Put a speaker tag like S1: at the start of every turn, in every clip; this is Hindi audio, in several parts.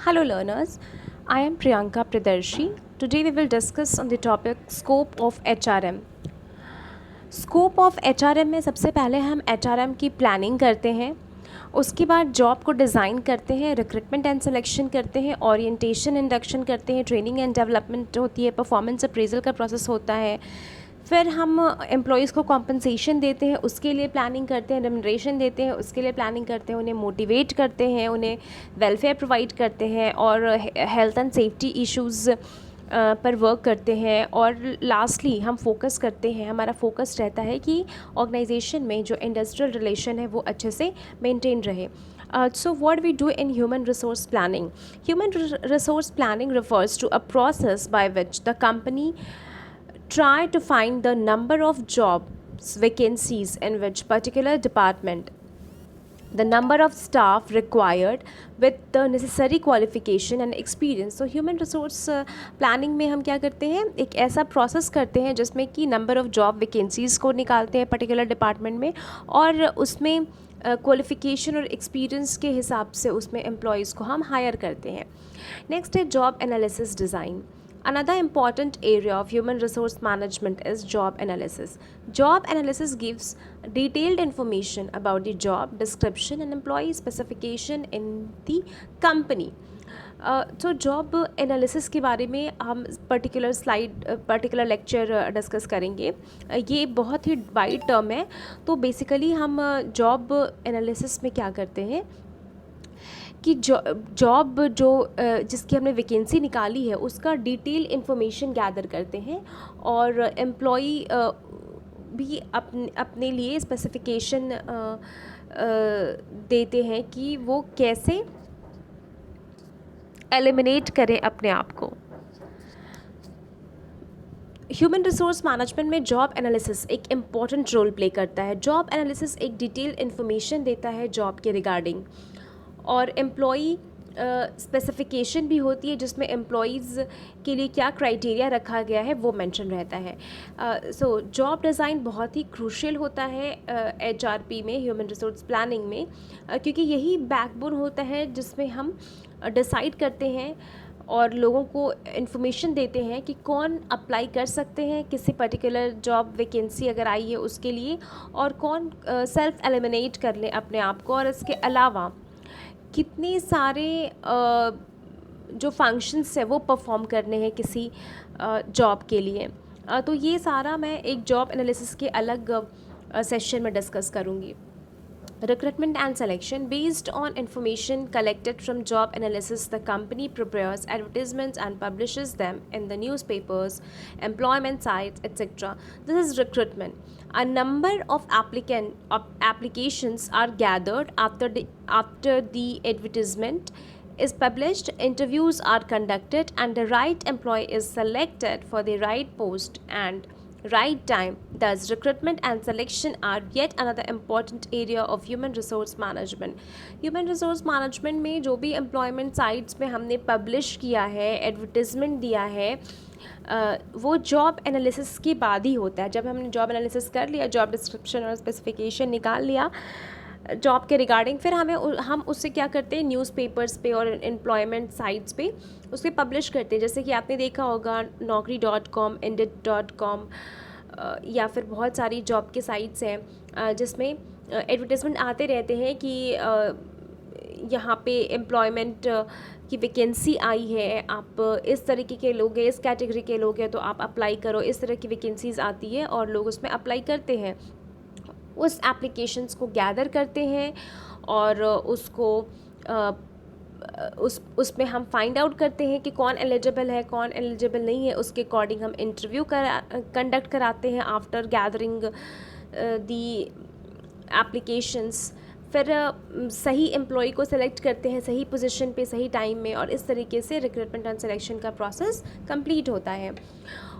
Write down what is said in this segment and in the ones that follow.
S1: Hello learners, I am Priyanka Pradarshi. Today we will discuss on the topic scope of HRM. Scope of HRM में सबसे पहले हम HRM की प्लानिंग करते हैं, उसके बाद जॉब को डिज़ाइन करते हैं, रिक्रूटमेंट एंड सिलेक्शन करते हैं, ओरिएंटेशन इंडक्शन करते हैं, ट्रेनिंग एंड डेवलपमेंट होती है, परफॉर्मेंस अप्रेजल का प्रोसेस होता है, फिर हम एम्प्लॉयज़ को कॉम्पनसेशन देते हैं, उसके लिए प्लानिंग करते हैं, रेमुनरेशन देते हैं, उसके लिए प्लानिंग करते हैं, उन्हें मोटिवेट करते हैं, उन्हें वेलफेयर प्रोवाइड करते हैं और हेल्थ एंड सेफ्टी इश्यूज़ पर वर्क करते हैं। और लास्टली हम फोकस करते हैं, हमारा फोकस रहता है कि ऑर्गेनाइजेशन में जो इंडस्ट्रियल रिलेशन है वो अच्छे से मेंटेन रहे। So what we do in human resource planning? Human resource planning refers to a process by which the company try to find the number of jobs vacancies in which particular department, the number of staff required with the necessary qualification and experience. So human resource planning में हम क्या करते हैं, एक ऐसा process करते हैं जिसमें कि number of job vacancies को निकालते हैं particular department में और उसमें क्वालिफ़िकेशन और एक्सपीरियंस के हिसाब से उसमें एम्प्लॉयज़ को हम हायर करते हैं। नेक्स्ट है job analysis design. Another important area of human resource management is job analysis. Job analysis gives detailed information about the job description and employee specification in the company. तो जॉब एनालिसिस के बारे में हम पर्टिकुलर लेक्चर डिस्कस करेंगे। ये बहुत ही वाइड टर्म है, तो बेसिकली हम जॉब एनालिसिस में क्या करते हैं कि जॉब जिसकी हमने वैकेंसी निकाली है उसका डिटेल इन्फॉर्मेशन गैदर करते हैं और एम्प्लॉई भी अपने लिए स्पेसिफिकेशन देते हैं कि वो कैसे एलिमिनेट करें अपने आप को। ह्यूमन रिसोर्स मैनेजमेंट में जॉब एनालिसिस एक इम्पॉर्टेंट रोल प्ले करता है। जॉब एनालिसिस एक डिटेल इन्फॉर्मेशन देता है जॉब के रिगार्डिंग और एम्प्लॉई स्पेसिफिकेशन भी होती है जिसमें एम्प्लॉयज़ के लिए क्या क्राइटेरिया रखा गया है वो मेंशन रहता है। सो जॉब डिज़ाइन बहुत ही क्रूशियल होता है HRP में, ह्यूमन रिसोर्स प्लानिंग में, क्योंकि यही बैकबोन होता है जिसमें हम डिसाइड करते हैं और लोगों को इन्फॉर्मेशन देते हैं कि कौन अप्लाई कर सकते हैं किसी पर्टिकुलर जॉब वैकेंसी अगर आई है उसके लिए और कौन सेल्फ एलिमिनेट कर ले अपने आप को, और इसके अलावा कितने सारे जो फंक्शंस है वो परफॉर्म करने हैं किसी जॉब के लिए। तो ये सारा मैं एक जॉब एनालिसिस के अलग सेशन में डिस्कस करूँगी। Recruitment and selection. Based on information collected from job analysis, the company prepares advertisements and publishes them in the newspapers, employment sites, etc. This is recruitment. A number of applications are gathered after the advertisement is published, interviews are conducted, and the right employee is selected for the right post and right time. Thus, recruitment and selection are yet another important area of human resource management. Human resource management में जो भी employment sites में हमने publish किया है, advertisement दिया है, वो जॉब एनालिसिस के बाद ही होता है। जब हमने जॉब एनालिसिस कर लिया, जॉब डिस्क्रिप्शन और स्पेसिफिकेशन निकाल लिया जॉब के रिगार्डिंग, फिर हम उससे क्या करते हैं, न्यूज़पेपर्स पे और एम्प्लॉयमेंट साइट्स पे उसके पब्लिश करते हैं। जैसे कि आपने देखा होगा naukri.com, indeed.com या फिर बहुत सारी जॉब के साइट्स हैं जिसमें एडवर्टाइजमेंट आते रहते हैं कि यहाँ पे एम्प्लॉयमेंट की वैकेंसी आई है, आप इस तरीके के लोग हैं, इस कैटेगरी के लोग हैं तो आप अप्लाई करो। इस तरह की वैकेंसीज़ आती है और लोग उसमें अप्लाई करते हैं, उस एप्लीकेशंस को गैदर करते हैं और उसको उसमें हम फाइंड आउट करते हैं कि कौन एलिजिबल है, कौन एलिजिबल नहीं है। उसके अकॉर्डिंग हम इंटरव्यू कंडक्ट कराते हैं आफ्टर गैदरिंग दी एप्लीकेशंस। फिर सही एम्प्लॉय को सेलेक्ट करते हैं सही पोजीशन पे सही टाइम में, और इस तरीके से रिक्रूटमेंट एंड सिलेक्शन का प्रोसेस कंप्लीट होता है।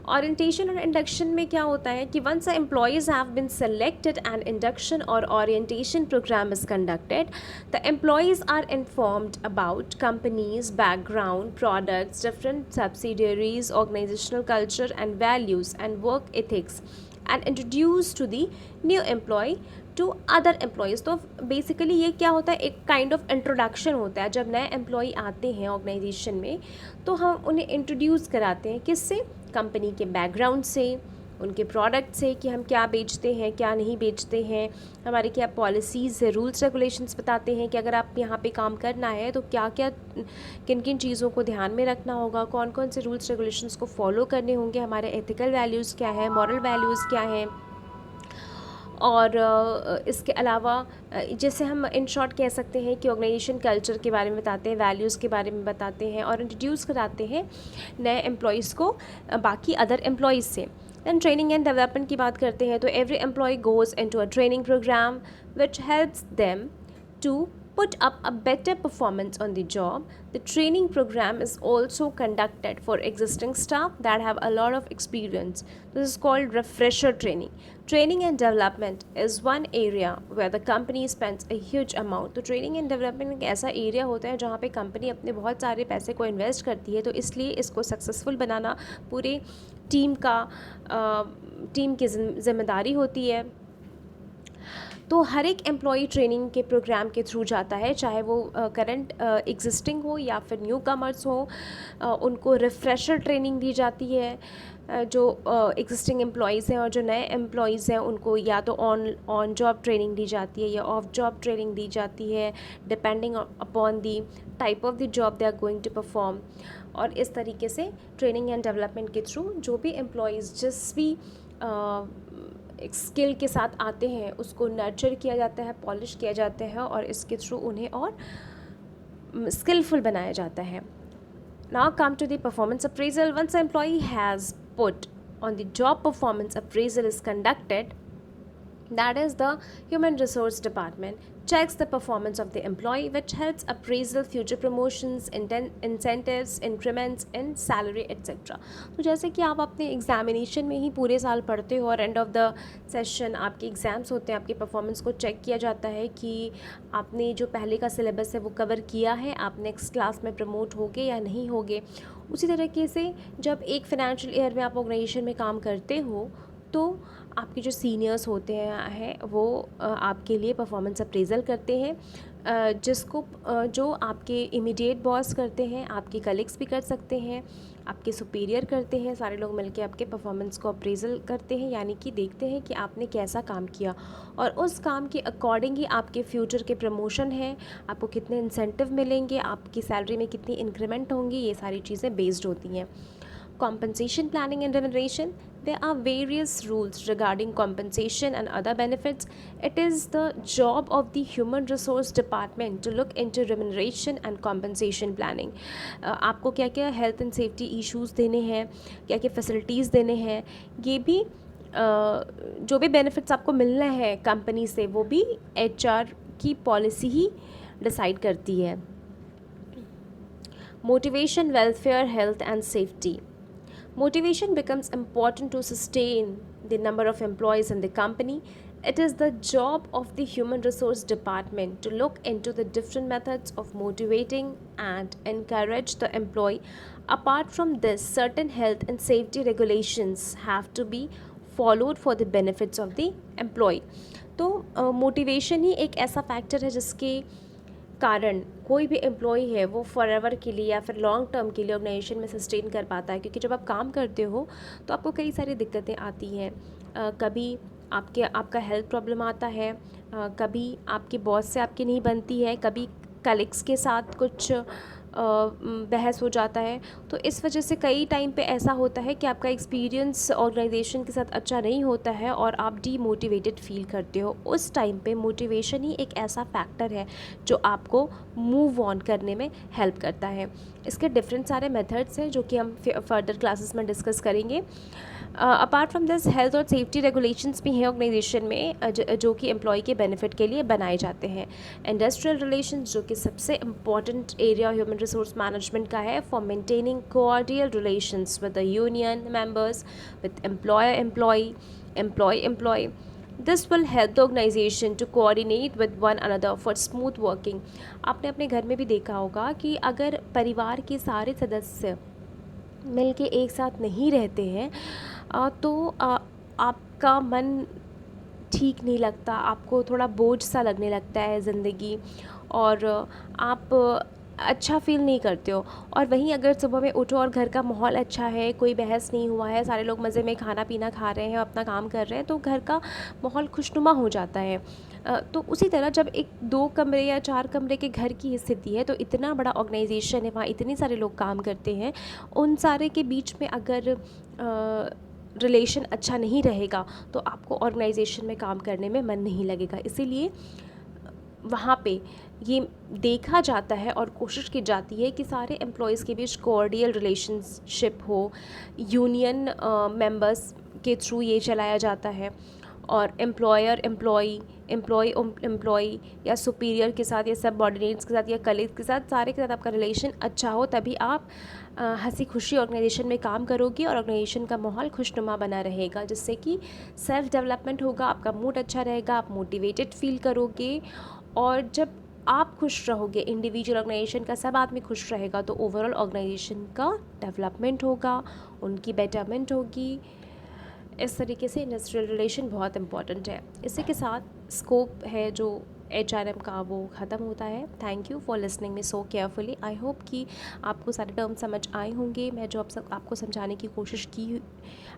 S1: ओरिएंटेशन और इंडक्शन में क्या होता है कि once the employees have been selected and induction और orientation program is conducted, the employees are informed about company's background, products, different subsidiaries, organisational culture and values and work ethics, and introduced to the new employee to other employees. तो बेसिकली ये क्या होता है, एक काइंड ऑफ इंट्रोडक्शन होता है। जब नए एम्प्लॉय आते हैं ऑर्गेनाइजेशन में तो हम उन्हें इंट्रोड्यूस कराते हैं, किससे, कंपनी के बैकग्राउंड से, उनके प्रोडक्ट से, कि हम क्या बेचते हैं क्या नहीं बेचते हैं, हमारी क्या पॉलिसीज़ है, रूल्स रेगुलेशंस बताते हैं कि अगर आप यहाँ पे काम करना है तो क्या क्या किन किन चीज़ों को ध्यान में रखना होगा, कौन कौन से रूल्स रेगुलेशंस को फॉलो करने होंगे, हमारे एथिकल वैल्यूज़ क्या है, मॉरल वैल्यूज़ क्या हैं। और इसके अलावा जैसे हम इन शॉर्ट कह सकते हैं कि ऑर्गेनाइजेशन कल्चर के बारे में बताते हैं, वैल्यूज़ के बारे में बताते हैं और इंट्रोड्यूस कराते हैं नए एम्प्लॉयज़ को बाकी अदर एम्प्लॉयज़ से। दैन ट्रेनिंग एंड डेवलपमेंट की बात करते हैं तो every employee goes into a training program which helps them to put up a better performance on the job. The training program is also conducted for existing staff that have a lot of experience. This is called refresher training. Training and development is one area where the company spends a huge amount. तो training and development एक ऐसा एरिया होता है जहाँ पे कंपनी अपने बहुत सारे पैसे को इन्वेस्ट करती है, तो इसलिए इसको सक्सेसफुल बनाना पूरे टीम की जिम्मेदारी होती है। तो हर एक एम्प्लॉई ट्रेनिंग के प्रोग्राम के थ्रू जाता है, चाहे वो करंट एग्जिस्टिंग हो या फिर न्यू कमर्स हो। उनको रिफ्रेशर ट्रेनिंग दी जाती है। जो एग्जिस्टिंग एम्प्लॉयज़ हैं और जो नए एम्प्लॉयज़ हैं उनको या तो ऑन जॉब ट्रेनिंग दी जाती है या ऑफ जॉब ट्रेनिंग दी जाती है, depending upon the type of the job they are going to perform. और इस तरीके से ट्रेनिंग एंड डेवलपमेंट के थ्रू जो भी एम्प्लॉयज़ जिस भी एक स्किल के साथ आते हैं उसको नर्चर किया जाता है, पॉलिश किया जाता है और इसके थ्रू उन्हें और स्किलफुल बनाया जाता है। Now come to the performance appraisal. Once an employee has put on the job, performance appraisal is conducted. That is, the human resource department checks the performance of the employee, which helps appraisal future promotions, incentives, increments in salary etc. तो जैसे कि आप अपने एग्जामिनेशन में ही पूरे साल पढ़ते हो और एंड ऑफ द सेशन आपके एग्ज़ाम्स होते हैं, आपकी परफॉर्मेंस को चेक किया जाता है कि आपने जो पहले का सिलेबस है वो कवर किया है, आप नेक्स्ट क्लास में प्रमोट होगे या नहीं होगे। उसी तरीके से जब एक फाइनेंशियल ईयर में आप ऑर्गेनाइजेशन में काम करते हो तो आपके जो सीनियर्स होते हैं वो आपके लिए परफॉर्मेंस अप्रेजल करते हैं, जिसको जो आपके इमीडिएट बॉस करते हैं, आपके कलीग्स भी कर सकते हैं, आपके सुपीरियर करते हैं, सारे लोग मिलकर आपके परफॉर्मेंस को अप्रेजल करते हैं, यानी कि देखते हैं कि आपने कैसा काम किया और उस काम के अकॉर्डिंग ही आपके फ्यूचर के प्रमोशन हैं, आपको कितने इंसेंटिव मिलेंगे, आपकी सैलरी में कितनी इंक्रीमेंट होंगी, ये सारी चीज़ें बेस्ड होती हैं। Compensation planning and remuneration. There are various rules regarding compensation and other benefits. It is the job of the human resource department to look into remuneration and compensation planning. आपको क्या क्या हेल्थ एंड सेफ्टी इश्यूज़ देने हैं, क्या क्या फैसिलिटीज़ देने हैं, ये भी जो भी बेनिफिट्स आपको मिलने हैं कंपनी से वो भी HR की पॉलिसी ही डिसाइड करती है। Motivation, welfare, health and safety. Motivation becomes important to sustain the number of employees in the company. It is the job of the human resource department to look into the different methods of motivating and encourage the employee. Apart from this, certain health and safety regulations have to be followed for the benefits of the employee. तो मोटिवेशन ही एक ऐसा फैक्टर है जिसके कारण कोई भी एम्प्लॉई है वो फॉरएवर के लिए या फिर लॉन्ग टर्म के लिए ऑर्गेनाइजेशन में सस्टेन कर पाता है, क्योंकि जब आप काम करते हो तो आपको कई सारी दिक्कतें आती हैं। कभी आपका हेल्थ प्रॉब्लम आता है, कभी आपके बॉस से आपकी नहीं बनती है, कभी कलीग्स के साथ कुछ बहस हो जाता है। तो इस वजह से कई टाइम पे ऐसा होता है कि आपका एक्सपीरियंस ऑर्गेनाइजेशन के साथ अच्छा नहीं होता है और आप डीमोटिवेटेड फील करते हो। उस टाइम पे मोटिवेशन ही एक ऐसा फैक्टर है जो आपको मूव ऑन करने में हेल्प करता है। इसके डिफरेंट सारे मेथड्स हैं जो कि हम फर्दर क्लासेस में डिस्कस करेंगे। अपार्ट फ्रॉम दिस, हेल्थ और सेफ्टी रेगुलेशंस भी हैं ऑर्गेनाइजेशन में जो कि एम्प्लॉय के बेनिफिट के लिए बनाए जाते हैं। इंडस्ट्रियल रिलेशंस, जो कि सबसे important area human resource management का है, for maintaining cordial relations with the union members, with employ. This will help the organization to coordinate with one another for smooth working. आपने अपने घर में भी देखा होगा कि अगर परिवार के सारे सदस्य मिल के एक साथ नहीं रहते हैं तो आपका मन ठीक नहीं लगता, आपको थोड़ा बोझ सा लगने लगता है ज़िंदगी, और आप अच्छा फ़ील नहीं करते हो। और वहीं अगर सुबह में उठो और घर का माहौल अच्छा है, कोई बहस नहीं हुआ है, सारे लोग मज़े में खाना पीना खा रहे हैं, अपना काम कर रहे हैं, तो घर का माहौल खुशनुमा हो जाता है। तो उसी तरह जब एक 2 कमरे या 4 कमरे के घर की स्थिति है, तो इतना बड़ा ऑर्गेनाइजेशन है, वहाँ इतने सारे लोग काम करते हैं, उन सारे के बीच में अगर रिलेशन अच्छा नहीं रहेगा तो आपको ऑर्गेनाइजेशन में काम करने में मन नहीं लगेगा। इसीलिए वहाँ पे ये देखा जाता है और कोशिश की जाती है कि सारे एम्प्लॉयज़ के बीच कोऑर्डियल रिलेशनशिप हो, यूनियन मेंबर्स के थ्रू ये चलाया जाता है, और एम्प्लॉयर एम्प्लॉई, एम्प्लॉई एम्प्लॉई, या सुपीरियर के साथ या सबऑर्डिनेट्स के साथ या कलीग के साथ, सारे के साथ आपका रिलेशन अच्छा हो, तभी आप हंसी खुशी ऑर्गेनाइजेशन में काम करोगे और ऑर्गेनाइजेशन का माहौल खुशनुमा बना रहेगा, जिससे कि सेल्फ डेवलपमेंट होगा, आपका मूड अच्छा रहेगा, आप मोटिवेटेड फील करोगे। और जब आप खुश रहोगे, इंडिविजुअल ऑर्गेनाइजेशन का सब आदमी खुश रहेगा, तो ओवरऑल ऑर्गेनाइजेशन का डेवलपमेंट होगा, उनकी बेटरमेंट होगी। इस तरीके से इंडस्ट्रियल रिलेशन बहुत इंपॉर्टेंट है। इसी के साथ स्कोप है जो HRM का, वो ख़त्म होता है। Thank you for listening me so carefully. I hope कि आपको सारे टर्म समझ आए होंगे। मैं जो आपको समझाने की कोशिश की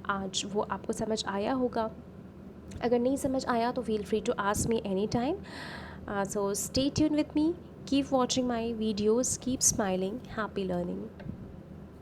S1: आज, वो आपको समझ आया होगा। अगर नहीं समझ आया तो feel free to ask me any time. So stay tuned with me, keep watching my videos, keep smiling, happy learning.